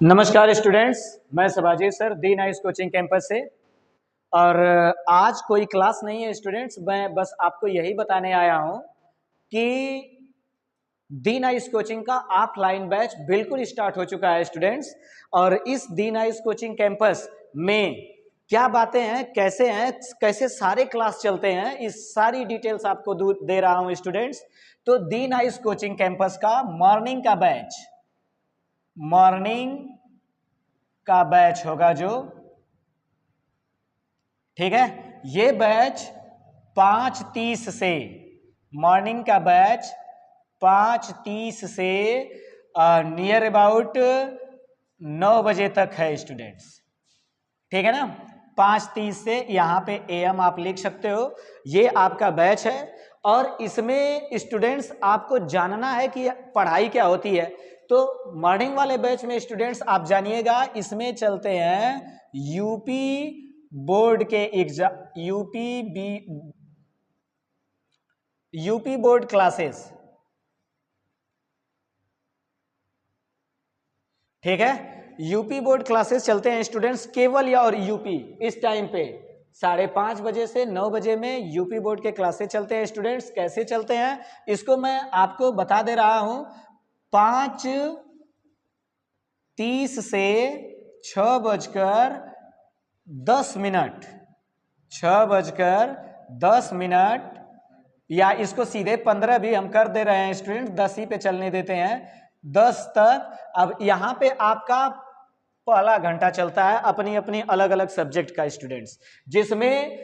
नमस्कार स्टूडेंट्स, मैं शिवाजी सर दी nice coaching campus से। और आज कोई क्लास नहीं है स्टूडेंट्स, मैं बस आपको यही बताने आया हूं कि दी नाइस कोचिंग का ऑफलाइन बैच बिल्कुल स्टार्ट हो चुका है स्टूडेंट्स। और इस दी नाइस कोचिंग कैंपस में क्या बातें हैं, कैसे सारे क्लास चलते हैं, इस सारी डिटेल्स आपको दे रहा हूं स्टूडेंट्स। तो दी नाइस कोचिंग कैंपस का मॉर्निंग का बैच होगा जो, ठीक है, ये बैच 5:30 से, मॉर्निंग का बैच 5:30 से नियर अबाउट 9 बजे तक है स्टूडेंट्स। ठीक है ना, 5:30 से यहाँ पे AM आप लिख सकते हो, ये आपका बैच है। और इसमें स्टूडेंट्स आपको जानना है कि पढ़ाई क्या होती है। तो मॉर्निंग वाले बैच में स्टूडेंट्स आप जानिएगा, इसमें चलते हैं यूपी बोर्ड के एग्जाम, यूपी बोर्ड क्लासेस। ठीक है, यूपी बोर्ड क्लासेस चलते हैं स्टूडेंट्स केवल या और यूपी। इस टाइम पे 5:30 बजे से 9 बजे में यूपी बोर्ड के क्लासेस चलते हैं स्टूडेंट्स। कैसे चलते हैं इसको मैं आपको बता दे रहा हूं। 5:30 से 6:10, 6:10, या इसको सीधे 15 भी हम कर दे रहे हैं स्टूडेंट, 10 ही पे चलने देते हैं, 10 तक। अब यहाँ पे आपका पहला घंटा चलता है अपनी अपनी अलग अलग सब्जेक्ट का स्टूडेंट्स, जिसमें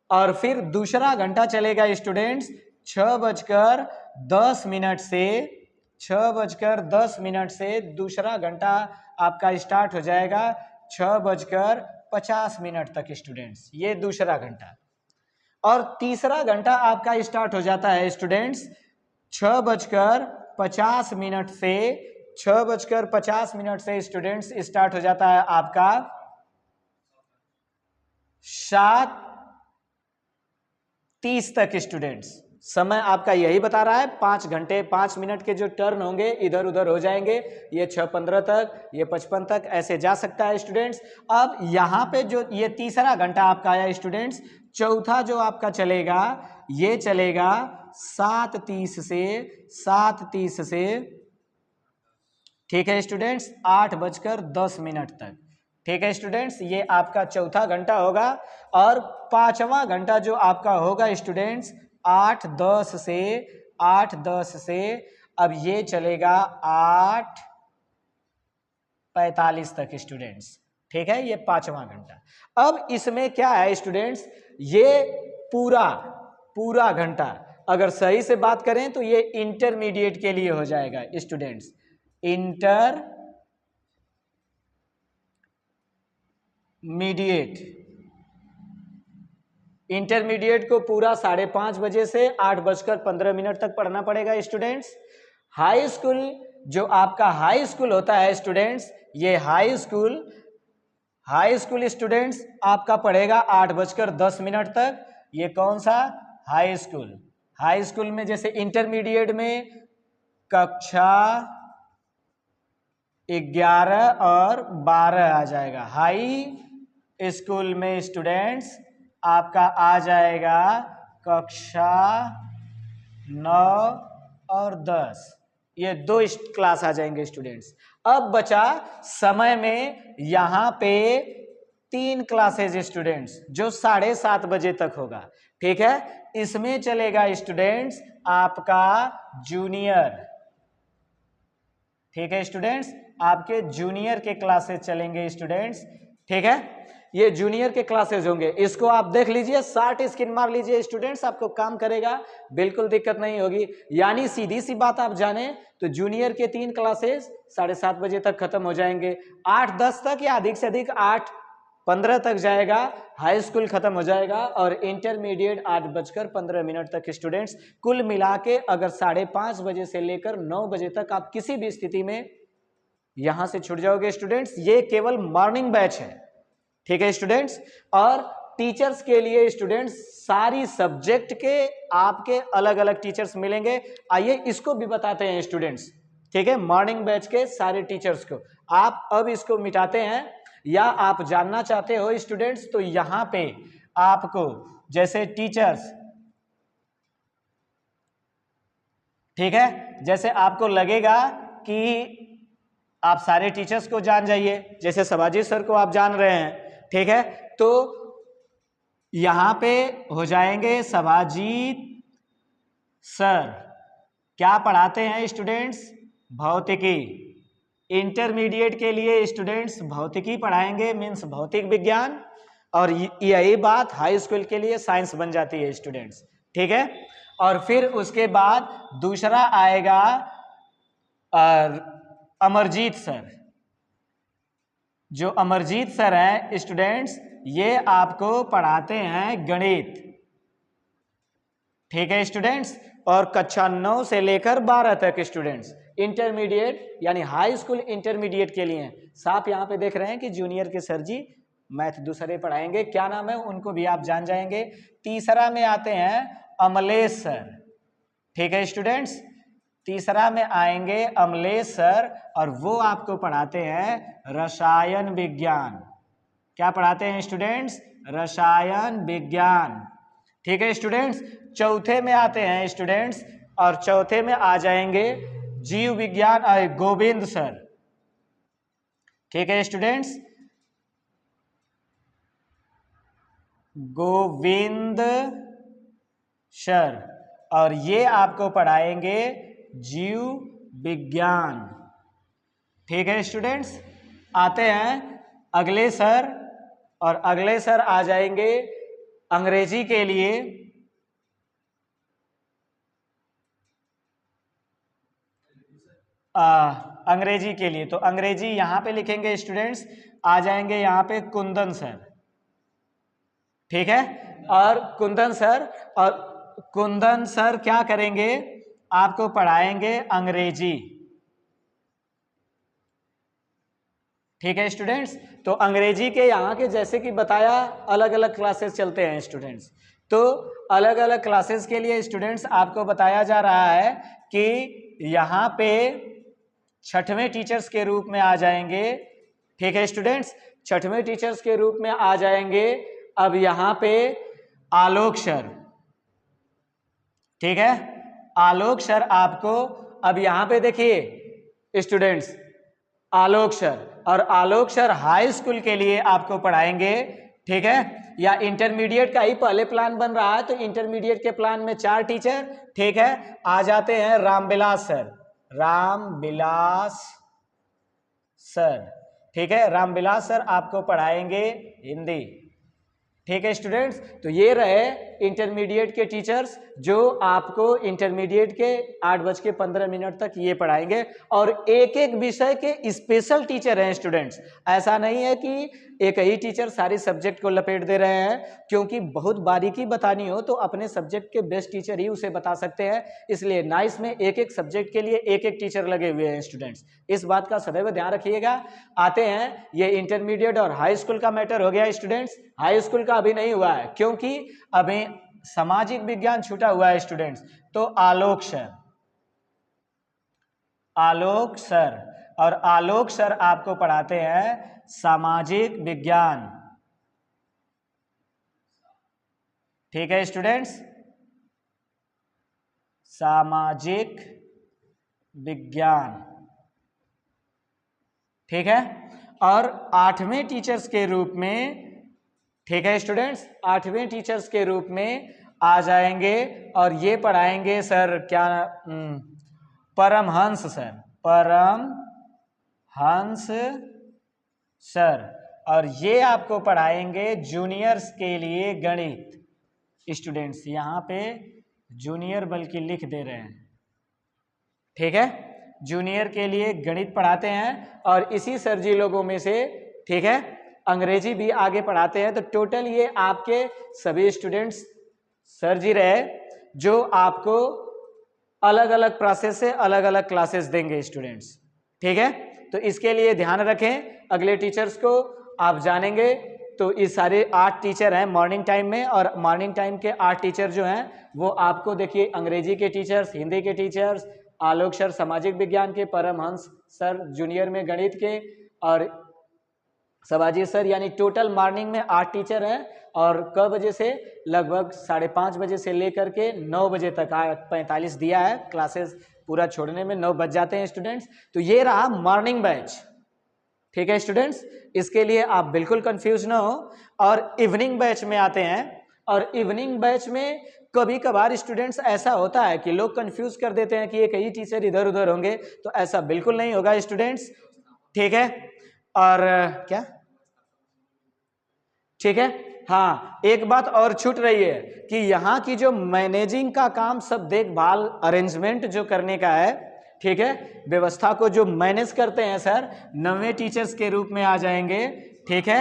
और फिर दूसरा घंटा चलेगा स्टूडेंट्स 6:10 से 6:10 से दूसरा घंटा आपका स्टार्ट हो जाएगा 6:50 तक स्टूडेंट्स, ये दूसरा घंटा। और तीसरा घंटा आपका स्टार्ट हो जाता है स्टूडेंट्स 6:50 से, 6:50 से स्टूडेंट्स स्टार्ट हो जाता है आपका 7:30 तक स्टूडेंट्स। समय आपका यही बता रहा है, 5 घंटे 5 मिनट के जो टर्न होंगे इधर उधर हो जाएंगे, ये 6:15 तक, ये 55 तक, ऐसे जा सकता है स्टूडेंट्स। अब यहाँ पे जो ये तीसरा घंटा आपका आया स्टूडेंट्स, चौथा जो आपका चलेगा ये चलेगा 7:30 से, ठीक है स्टूडेंट्स, 8:10 तक। ठीक है स्टूडेंट्स, ये आपका चौथा घंटा होगा। और पांचवा घंटा जो आपका होगा स्टूडेंट्स 8:10 से अब ये चलेगा 8:45 तक स्टूडेंट्स। ठीक है, ये पांचवा घंटा। अब इसमें क्या है स्टूडेंट्स, ये पूरा घंटा अगर सही से बात करें तो ये इंटरमीडिएट के लिए हो जाएगा स्टूडेंट्स। इंटरमीडिएट को पूरा 5:30 बजे से 8:15 तक पढ़ना पड़ेगा स्टूडेंट्स। हाई स्कूल जो आपका हाई स्कूल होता है स्टूडेंट्स, ये हाई स्कूल स्टूडेंट्स आपका पढ़ेगा 8:10 तक। ये कौन सा हाई स्कूल में, जैसे इंटरमीडिएट में कक्षा 11 और 12 आ जाएगा, हाई स्कूल में स्टूडेंट्स आपका आ जाएगा कक्षा 9 और 10, ये 2 क्लास आ जाएंगे स्टूडेंट्स। अब बचा समय में यहाँ पे 3 क्लासेज स्टूडेंट्स जो 7:30 बजे तक होगा। ठीक है, इसमें चलेगा स्टूडेंट्स आपका जूनियर। ठीक है स्टूडेंट्स, आपके जूनियर के क्लासेस चलेंगे स्टूडेंट्स। ठीक है, ये जूनियर के क्लासेस होंगे, इसको आप देख लीजिए, 60 स्क्रीन मार लीजिए स्टूडेंट्स, आपको काम करेगा, बिल्कुल दिक्कत नहीं होगी। यानी सीधी सी बात आप जाने तो जूनियर के 3 क्लासेस 7:30 बजे तक खत्म हो जाएंगे, 8:10 तक या अधिक से अधिक 8:15 तक जाएगा, हाई स्कूल खत्म हो जाएगा। और इंटरमीडिएट 8:15 तक स्टूडेंट्स। कुल मिला के अगर 5:30 बजे से लेकर 9 बजे तक आप किसी भी स्थिति में यहां से छूट जाओगे स्टूडेंट्स। ये केवल मॉर्निंग बैच है। ठीक है स्टूडेंट्स, और टीचर्स के लिए स्टूडेंट्स सारी सब्जेक्ट के आपके अलग अलग टीचर्स मिलेंगे। आइए इसको भी बताते हैं स्टूडेंट्स। ठीक है, मॉर्निंग बैच के सारे टीचर्स को। आप अब इसको मिटाते हैं या आप जानना चाहते हो स्टूडेंट्स, तो यहाँ पे आपको जैसे टीचर्स, ठीक है, जैसे आपको लगेगा कि आप सारे टीचर्स को जान जाइए, जैसे शिवाजी सर को आप जान रहे हैं, ठीक है, तो यहां पे हो जाएंगे शिवाजी सर। क्या पढ़ाते हैं स्टूडेंट्स? भौतिकी। इंटरमीडिएट के लिए स्टूडेंट्स भौतिकी पढ़ाएंगे, मीन्स भौतिक विज्ञान, और यही बात हाई स्कूल के लिए साइंस बन जाती है स्टूडेंट्स, ठीक है। और फिर उसके बाद दूसरा आएगा अमरजीत सर। जो अमरजीत सर हैं स्टूडेंट्स, ये आपको पढ़ाते हैं गणित, ठीक है स्टूडेंट्स। और कक्षा 9 से लेकर 12 तक स्टूडेंट्स इंटरमीडिएट यानी हाई स्कूल इंटरमीडिएट के लिए। साफ यहाँ पे देख रहे हैं कि जूनियर के सर जी मैथ दूसरे पढ़ाएंगे, क्या नाम है उनको भी आप जान जाएंगे। तीसरा में आते हैं अमलेश सर, ठीक है स्टूडेंट्स। तीसरा में आएंगे अमलेश सर और वो आपको पढ़ाते हैं रसायन विज्ञान। क्या पढ़ाते हैं स्टूडेंट्स? रसायन विज्ञान, ठीक है स्टूडेंट्स। चौथे में आते हैं स्टूडेंट्स, और चौथे में आ जाएंगे जीव विज्ञान गोविंद सर, ठीक है स्टूडेंट्स। गोविंद सर, और ये आपको पढ़ाएंगे जीव विज्ञान, ठीक है स्टूडेंट्स। आते हैं अगले सर, और अगले सर आ जाएंगे अंग्रेजी के लिए। अंग्रेजी के लिए तो अंग्रेजी यहां पे लिखेंगे स्टूडेंट्स, आ जाएंगे यहां पे कुंदन सर, ठीक है। और कुंदन सर क्या करेंगे? आपको पढ़ाएंगे अंग्रेजी, ठीक है स्टूडेंट्स। तो अंग्रेजी के यहाँ के जैसे कि बताया अलग अलग क्लासेस चलते हैं स्टूडेंट्स, तो अलग अलग क्लासेस के लिए स्टूडेंट्स आपको बताया जा रहा है कि यहाँ पे छठवें टीचर्स के रूप में आ जाएंगे, ठीक है स्टूडेंट्स। छठवें टीचर्स के रूप में आ जाएंगे अब यहाँ पे आलोक सर, ठीक है। आलोक सर आपको अब यहाँ पे देखिए स्टूडेंट्स, आलोक सर, और आलोक सर हाई स्कूल के लिए आपको पढ़ाएंगे, ठीक है। या इंटरमीडिएट का ही पहले प्लान बन रहा है, तो इंटरमीडिएट के प्लान में 4 टीचर, ठीक है। आ जाते हैं रामविलास सर, रामविलास सर, ठीक है। रामविलास सर आपको पढ़ाएंगे हिंदी, ठीक है स्टूडेंट्स। तो ये रहे इंटरमीडिएट के टीचर्स जो आपको इंटरमीडिएट के 8:15 तक ये पढ़ाएंगे, और एक एक विषय के स्पेशल टीचर हैं स्टूडेंट्स। ऐसा नहीं है कि एक ही टीचर सारी सब्जेक्ट को लपेट दे रहे हैं, क्योंकि बहुत बारीकी बतानी हो तो अपने सब्जेक्ट के बेस्ट टीचर ही उसे बता सकते हैं। इसलिए नाइस में एक एक सब्जेक्ट के लिए एक एक टीचर लगे हुए हैं स्टूडेंट्स, इस बात का सदैव ध्यान रखिएगा। आते हैं, ये इंटरमीडिएट और हाई स्कूल का मैटर हो गया स्टूडेंट्स। हाई स्कूल का अभी नहीं हुआ है, क्योंकि अभी सामाजिक विज्ञान छूटा हुआ है स्टूडेंट्स। तो आलोक सर, आलोक सर, और आलोक सर आपको पढ़ाते हैं सामाजिक विज्ञान, ठीक है स्टूडेंट्स। सामाजिक विज्ञान, ठीक है। और 8वें टीचर्स के रूप में, ठीक है स्टूडेंट्स, 8वें टीचर्स के रूप में आ जाएंगे और ये पढ़ाएंगे सर क्या, परमहंस सर, परमहंस सर, और ये आपको पढ़ाएंगे जूनियर्स के लिए गणित। स्टूडेंट्स यहाँ पे जूनियर बल्कि लिख दे रहे हैं, ठीक है। जूनियर के लिए गणित पढ़ाते हैं, और इसी सर जी लोगों में से, ठीक है, अंग्रेजी भी आगे पढ़ाते हैं। तो टोटल ये आपके सभी स्टूडेंट्स सर जी रहे जो आपको अलग अलग प्रोसेस से अलग अलग क्लासेस देंगे स्टूडेंट्स, ठीक है। तो इसके लिए ध्यान रखें, अगले टीचर्स को आप जानेंगे। तो इस सारे 8 टीचर हैं मॉर्निंग टाइम में, और मॉर्निंग टाइम के 8 टीचर जो हैं वो आपको देखिए अंग्रेजी के टीचर्स, हिंदी के टीचर्स, आलोक सर सामाजिक विज्ञान के, परमहंस सर जूनियर में गणित के, और शिवाजी सर, यानी टोटल मॉर्निंग में 8 टीचर हैं। और कब बजे से? लगभग 5:30 बजे से लेकर के 9 बजे तक 45 दिया है, क्लासेस पूरा छोड़ने में 9 बज जाते हैं स्टूडेंट्स। तो ये रहा मॉर्निंग बैच, ठीक है स्टूडेंट्स, इसके लिए आप बिल्कुल कंफ्यूज ना हो। और इवनिंग बैच में आते हैं, और इवनिंग बैच में कभी कभार स्टूडेंट्स ऐसा होता है कि लोग कंफ्यूज कर देते हैं कि ये कई टीचर इधर उधर होंगे, तो ऐसा बिल्कुल नहीं होगा स्टूडेंट्स, ठीक है। और क्या, ठीक है, हाँ, एक बात और छूट रही है कि यहाँ की जो मैनेजिंग का काम, सब देखभाल अरेंजमेंट जो करने का है, ठीक है, व्यवस्था को जो मैनेज करते हैं सर, 9वें टीचर्स के रूप में आ जाएंगे, ठीक है,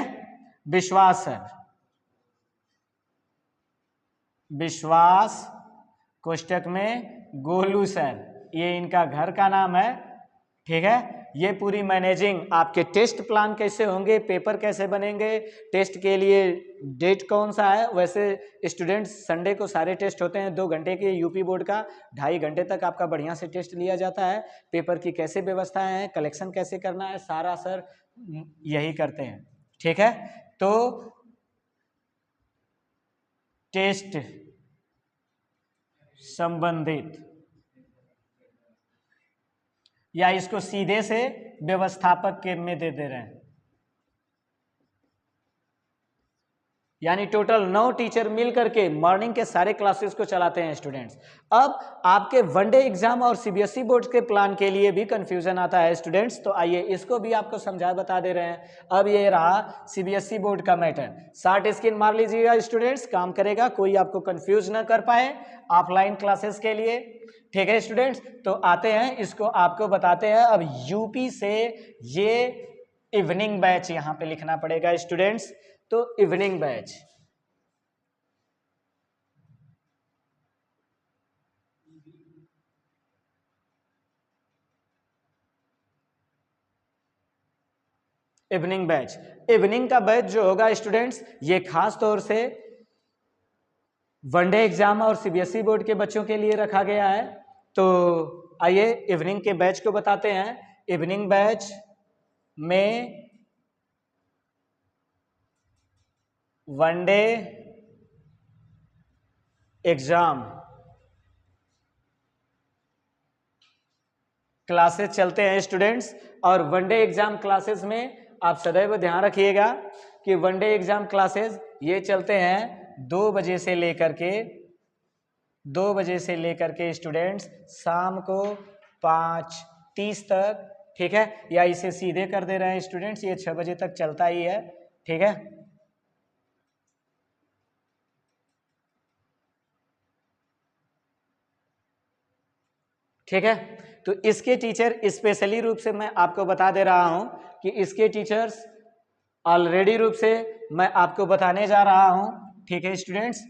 विश्वास सर, विश्वास कोष्टक में गोलू सर, ये इनका घर का नाम है, ठीक है। ये पूरी मैनेजिंग, आपके टेस्ट प्लान कैसे होंगे, पेपर कैसे बनेंगे, टेस्ट के लिए डेट कौन सा है। वैसे स्टूडेंट्स संडे को सारे टेस्ट होते हैं 2 घंटे के, यूपी बोर्ड का 2.5 घंटे तक आपका बढ़िया से टेस्ट लिया जाता है। पेपर की कैसे व्यवस्थाएं हैं, कलेक्शन कैसे करना है, सारा सर यही करते हैं, ठीक है। तो टेस्ट संबंधित, या इसको सीधे से व्यवस्थापक के में दे रहे हैं, यानी टोटल 9 टीचर मिल करके मॉर्निंग के सारे क्लासेस को चलाते हैं स्टूडेंट्स। अब आपके वनडे एग्जाम और सीबीएसई बोर्ड के प्लान के लिए भी कंफ्यूजन आता है स्टूडेंट्स, तो आइए इसको भी आपको समझा बता दे रहे हैं। अब ये रहा सीबीएसई बोर्ड का मैटर, 60 स्क्रीन मार लीजिएगा स्टूडेंट्स, काम करेगा, कोई आपको कंफ्यूज ना कर पाए ऑफलाइन क्लासेस के लिए, ठीक है स्टूडेंट्स। तो आते हैं, इसको आपको बताते हैं। अब यूपी से ये इवनिंग बैच यहाँ पे लिखना पड़ेगा स्टूडेंट्स, तो evening batch, evening batch, evening का बैच जो होगा स्टूडेंट्स, ये खास तौर से वनडे एग्जाम और सीबीएसई बोर्ड के बच्चों के लिए रखा गया है। तो आइए इवनिंग के बैच को बताते हैं। इवनिंग बैच में वनडे एग्जाम क्लासेस चलते हैं स्टूडेंट्स, और वनडे एग्जाम क्लासेस में आप सदैव ध्यान रखिएगा कि वनडे एग्जाम क्लासेस ये चलते हैं 2 बजे से लेकर के स्टूडेंट्स शाम को 5:30 तक, ठीक है, या इसे सीधे कर दे रहे हैं स्टूडेंट्स, ये 6 बजे तक चलता ही है, ठीक है। ठीक है, तो इसके टीचर स्पेशली रूप से मैं आपको बता दे रहा हूं कि इसके टीचर्स ऑलरेडी रूप से मैं आपको बताने जा रहा हूं, ठीक है स्टूडेंट्स।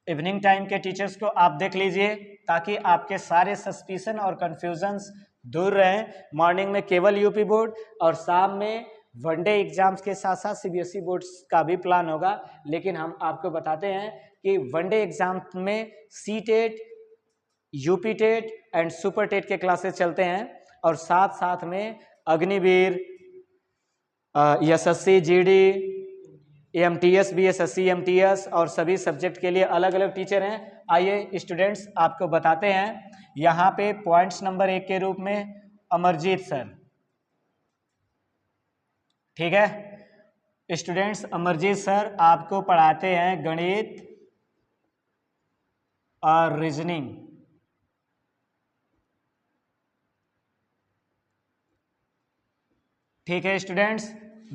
इवनिंग टाइम के टीचर्स को आप देख लीजिए ताकि आपके सारे सस्पिशन और कंफ्यूजन्स दूर रहें। मॉर्निंग में केवल यूपी बोर्ड और शाम में वनडे एग्जाम्स के साथ साथ सीबीएसई बोर्ड का भी प्लान होगा, लेकिन हम आपको बताते हैं कि वनडे एग्जाम में C TET, UP TET and super TET के क्लासेस चलते हैं, और साथ साथ में अग्निवीर, एसएससी जीडी, एमटीएस भी, एसएससी एमटीएस और सभी सब्जेक्ट के लिए अलग अलग टीचर हैं। आइए स्टूडेंट्स आपको बताते हैं। यहाँ पे पॉइंट्स नंबर 1 के रूप में अमरजीत सर, ठीक है स्टूडेंट्स, अमरजीत सर आपको पढ़ाते हैं गणित और रीजनिंग, ठीक है स्टूडेंट्स।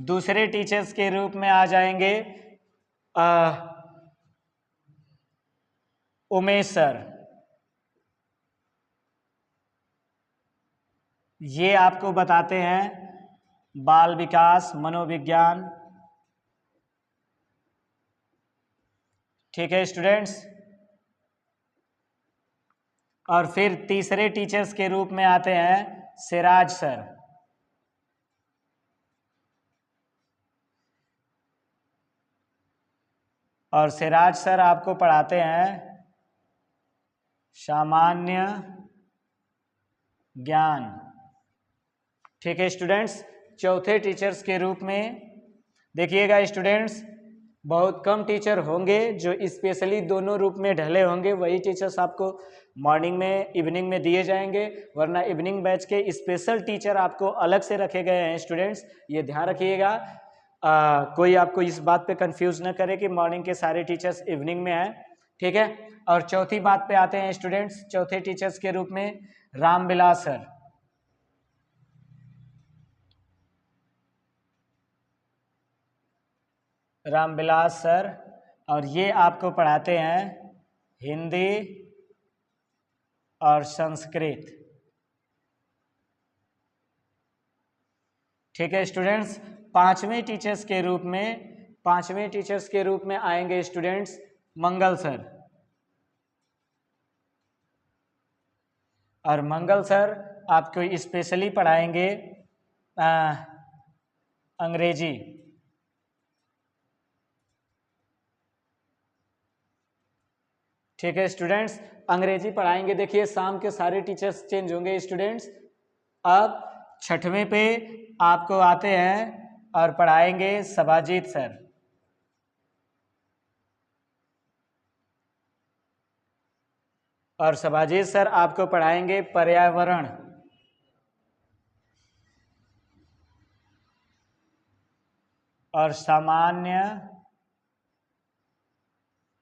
दूसरे टीचर्स के रूप में आ जाएंगे उमेश सर, ये आपको बताते हैं बाल विकास, मनोविज्ञान, ठीक है स्टूडेंट्स। और फिर तीसरे टीचर्स के रूप में आते हैं सिराज सर, और सिराज सर आपको पढ़ाते हैं सामान्य ज्ञान। ठीक है स्टूडेंट्स, चौथे टीचर्स के रूप में देखिएगा स्टूडेंट्स, बहुत कम टीचर होंगे जो स्पेशली दोनों रूप में ढले होंगे, वही टीचर्स आपको मॉर्निंग में इवनिंग में दिए जाएंगे, वरना इवनिंग बैच के स्पेशल टीचर आपको अलग से रखे गए हैं स्टूडेंट्स, ये ध्यान रखिएगा। कोई आपको इस बात पे कंफ्यूज ना करे कि मॉर्निंग के सारे टीचर्स इवनिंग में हैं। ठीक है, और चौथी बात पे आते हैं स्टूडेंट्स, चौथे टीचर्स के रूप में रामविलास सर। रामविलास सर, और ये आपको पढ़ाते हैं हिंदी और संस्कृत। ठीक है स्टूडेंट्स, पांचवें टीचर्स के रूप में आएंगे स्टूडेंट्स मंगल सर। और मंगल सर आपको स्पेशली पढ़ाएंगे अंग्रेजी। ठीक है स्टूडेंट्स, अंग्रेजी पढ़ाएंगे। देखिए शाम के सारे टीचर्स चेंज होंगे स्टूडेंट्स। अब छठवें पे आपको आते हैं और पढ़ाएंगे सबाजीत सर। और सबाजीत सर आपको पढ़ाएंगे पर्यावरण। और सामान्य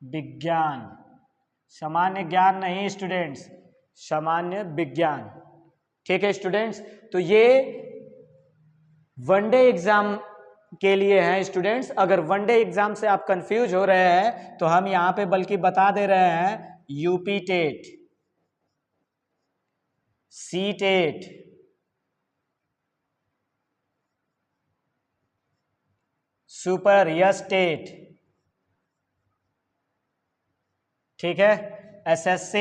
विज्ञान, सामान्य ज्ञान नहीं स्टूडेंट्स, सामान्य विज्ञान। ठीक है स्टूडेंट्स, तो ये वनडे एग्जाम के लिए हैं स्टूडेंट्स। अगर वनडे एग्जाम से आप कंफ्यूज हो रहे हैं तो हम यहाँ पे बल्कि बता दे रहे हैं UP TET, C TET, super yes TET, ठीक है, एसएससी,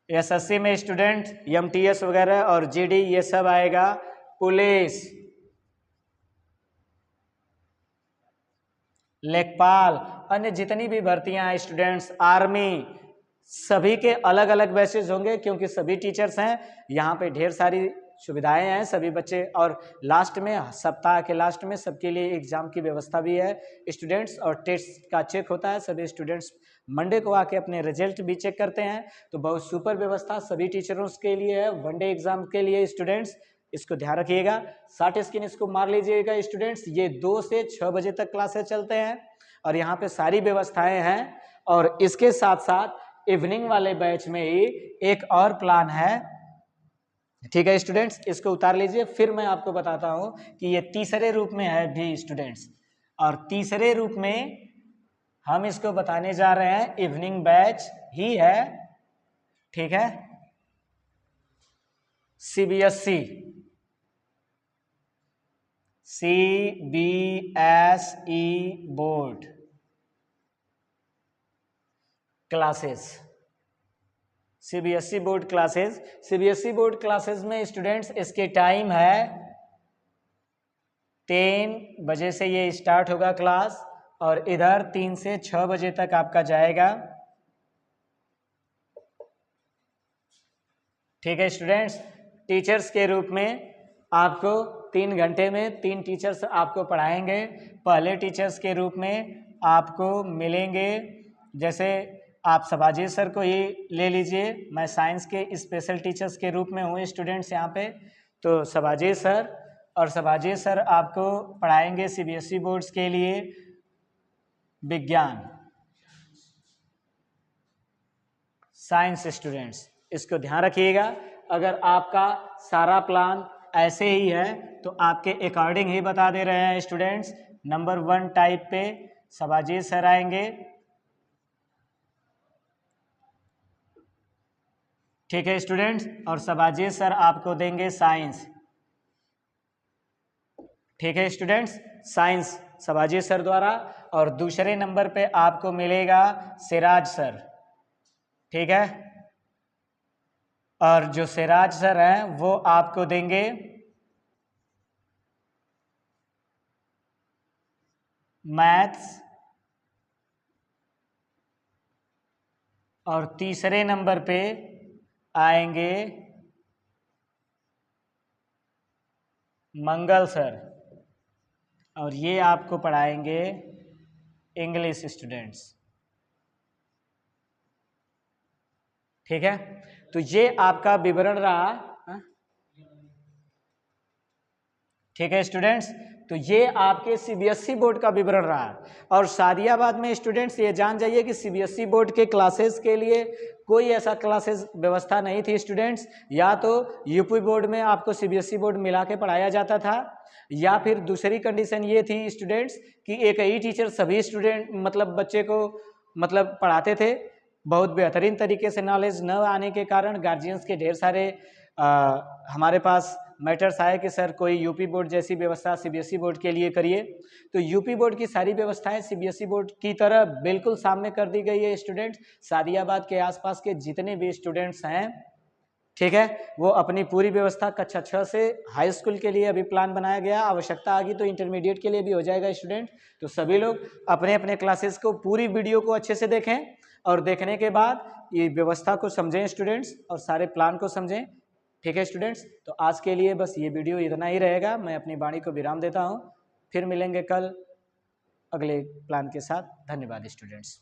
एसएससी में स्टूडेंट एमटीएस वगैरह और जीडी ये सब आएगा, पुलिस, लेखपाल, अन्य जितनी भी भर्तियां हैं स्टूडेंट्स, आर्मी, सभी के अलग अलग बैचेज होंगे क्योंकि सभी टीचर्स हैं। यहाँ पे ढेर सारी सुविधाएं हैं सभी बच्चे, और लास्ट में सप्ताह के लास्ट में सबके लिए एग्जाम की व्यवस्था भी है स्टूडेंट्स, और टेस्ट का चेक होता है। सभी स्टूडेंट्स मंडे को आके अपने रिजल्ट भी चेक करते हैं। तो बहुत सुपर व्यवस्था सभी टीचरों के लिए है वनडे एग्जाम के लिए स्टूडेंट्स, इसको ध्यान रखिएगा। 60 स्क्रीन इसको मार लीजिएगा स्टूडेंट्स। ये 2 से 6 बजे तक क्लासेस चलते हैं और यहाँ पे सारी व्यवस्थाएं हैं। और इसके साथ साथ इवनिंग वाले बैच में ही एक और प्लान है। ठीक है स्टूडेंट्स, इसको उतार लीजिए, फिर मैं आपको बताता हूं कि ये तीसरे रूप में है भी स्टूडेंट्स। और तीसरे रूप में हम इसको बताने जा रहे हैं, इवनिंग बैच ही है। ठीक है, CBSE, CBSE board classes, CBSE board classes. CBSE board classes में स्टूडेंट्स इसके टाइम है 3 बजे से ये स्टार्ट होगा क्लास, और इधर 3 से 6 बजे तक आपका जाएगा। ठीक है स्टूडेंट्स, टीचर्स के रूप में आपको 3 घंटे में 3 टीचर्स आपको पढ़ाएंगे। पहले टीचर्स के रूप में आपको मिलेंगे, जैसे आप सबाजीत सर को ही ले लीजिए, मैं साइंस के स्पेशल टीचर्स के रूप में हूँ स्टूडेंट्स यहाँ पे। तो सबाजीत सर, और सबाजीत सर आपको पढ़ाएंगे सीबीएसई बोर्ड्स के लिए विज्ञान, साइंस स्टूडेंट्स, इसको ध्यान रखिएगा। अगर आपका सारा प्लान ऐसे ही है तो आपके अकॉर्डिंग ही बता दे रहे हैं स्टूडेंट्स। नंबर 1 टाइप पे सबाजीत सर आएंगे। ठीक है स्टूडेंट्स, और सबाजीत सर आपको देंगे साइंस। ठीक है स्टूडेंट्स, साइंस सबाजीत सर द्वारा। और दूसरे नंबर पे आपको मिलेगा सिराज सर। ठीक है, और जो सिराज सर हैं वो आपको देंगे मैथ्स। और तीसरे नंबर पे आएंगे मंगल सर, और ये आपको पढ़ाएंगे इंग्लिश स्टूडेंट्स। ठीक है, तो ये आपका विवरण रहा। ठीक है स्टूडेंट्स, तो ये आपके सीबीएसई बोर्ड का विवरण रहा। और सादियाबाद में स्टूडेंट्स ये जान जाइए कि सीबीएसई बोर्ड के क्लासेस के लिए कोई ऐसा क्लासेस व्यवस्था नहीं थी स्टूडेंट्स। या तो यूपी बोर्ड में आपको सीबीएसई बोर्ड मिला के पढ़ाया जाता था, या फिर दूसरी कंडीशन ये थी स्टूडेंट्स कि एक ही टीचर सभी स्टूडेंट मतलब बच्चे को मतलब पढ़ाते थे। बहुत बेहतरीन तरीके से नॉलेज न आने के कारण गार्जियंस के ढेर सारे हमारे पास मैटर्स आए कि सर कोई यूपी बोर्ड जैसी व्यवस्था सीबीएसई बोर्ड के लिए करिए। तो यूपी बोर्ड की सारी व्यवस्थाएं सीबीएसई बोर्ड की तरह बिल्कुल सामने कर दी गई है स्टूडेंट्स। सादियाबाद के आसपास के जितने भी स्टूडेंट्स हैं, ठीक है, वो अपनी पूरी व्यवस्था कक्षा 6 से हाई स्कूल के लिए अभी प्लान बनाया गया। आवश्यकता आगी तो इंटरमीडिएट के लिए भी हो जाएगा स्टूडेंट। तो सभी लोग अपने अपने क्लासेस को पूरी वीडियो को अच्छे से देखें, और देखने के बाद ये व्यवस्था को समझें स्टूडेंट्स, और सारे प्लान को समझें। ठीक है स्टूडेंट्स, तो आज के लिए बस ये वीडियो इतना ही रहेगा। मैं अपनी वाणी को विराम देता हूँ, फिर मिलेंगे कल अगले प्लान के साथ। धन्यवाद स्टूडेंट्स।